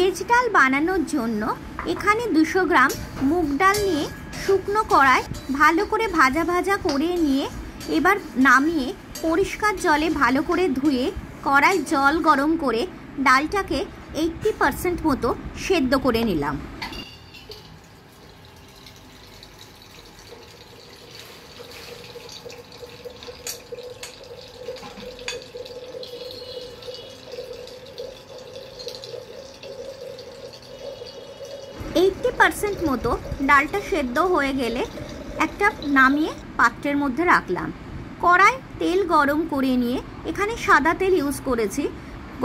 Veg ডাল বানানোর জন্য এখানে 200 গ্রাম মুগ ডাল নিয়ে শুকনো কড়ায় ভালো করে ভাজা ভাজা করে নিয়ে এবার নামিয়ে পরিষ্কার জলে ভালো করে ধুয়ে কড়ায় জল গরম করে ডালটাকে 80% মতো সেদ্ধ করে নিলাম। মতো ডালটা সেদ্ধ হয়ে গেলে একটা নামিয়ে পাত্রের মধ্যে রাখলাম। কড়াই তেল গরম করে নিয়ে, এখানে সাদা তেল ইউজ করেছি,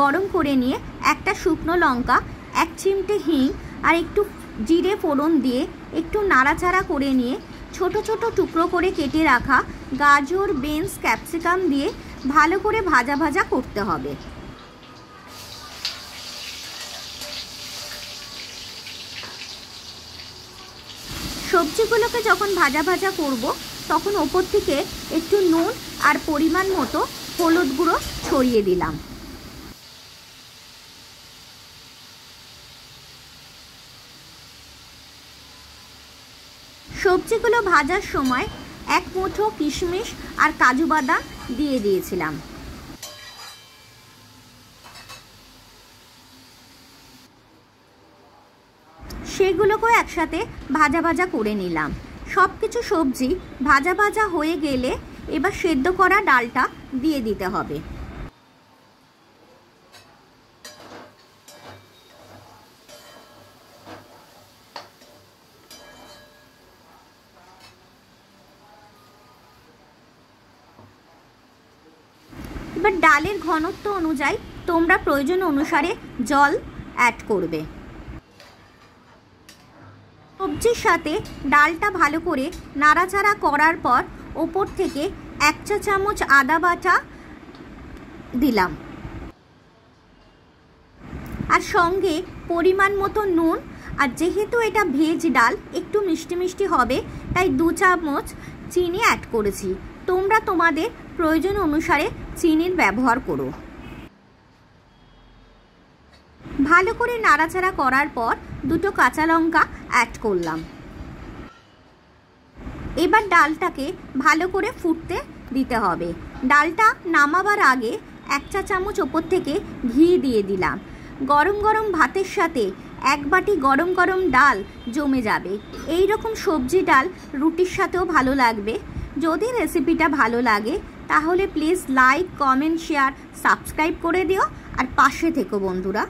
গরম করে নিয়ে একটা শুকনো লঙ্কা, 1 চিমটে হিং আর একটু জিরে ফোড়ন দিয়ে একটু নাড়াচাড়া করে নিয়ে ছোট ছোট টুকরো করে কেটে রাখা গাজর, বিনস, ক্যাপসিকাম দিয়ে ভালো করে ভাজা ভাজা করতে হবে। সবজিগুলোকে যখন ভাজা ভাজা করব তখন ওপর থেকে একটু নুন আর পরিমাণ মতো হলুদ গুঁড়ো ছড়িয়ে দিলাম। সবজিগুলো ভাজার সময় 1 মুঠো কিশমিশ আর কাজু বাদাম দিয়ে দিয়েছিলাম। সেগুলোকেও একসাথে ভাজা ভাজা করে নিলাম। সব কিছু সবজি ভাজা ভাজা হয়ে গেলে এবার সেদ্ধ করা ডালটা দিয়ে দিতে হবে। এবার ডালের ঘনত্ব অনুযায়ী তোমরা প্রয়োজন অনুসারে জল অ্যাড করবে। সবজির সাথে ডালটা ভালো করে নাড়াচাড়া করার পর ওপর থেকে 1 চা চামচ আদা বাটা দিলাম আর সঙ্গে পরিমাণ মতো নুন। আর যেহেতু এটা ভেজ ডাল একটু মিষ্টি মিষ্টি হবে তাই 2 চামচ চিনি অ্যাড করেছি। তোমরা তোমাদের প্রয়োজন অনুসারে চিনির ব্যবহার করো। ভালো করে নাড়াচাড়া করার পর 2টো কাঁচা লঙ্কা অ্যাড করলাম। এবার ডালটাকে ভালো করে ফুটতে দিতে হবে। ডালটা নামাবার আগে 1 চা চামচ ওপর থেকে ঘি দিয়ে দিলাম। গরম গরম ভাতের সাথে 1 বাটি গরম গরম ডাল জমে যাবে। এই রকম সবজি ডাল রুটির সাথেও ভালো লাগবে। যদি রেসিপিটা ভালো লাগে তাহলে please like, comment, share, subscribe করে দিও আর পাশে থেকো বন্ধুরা।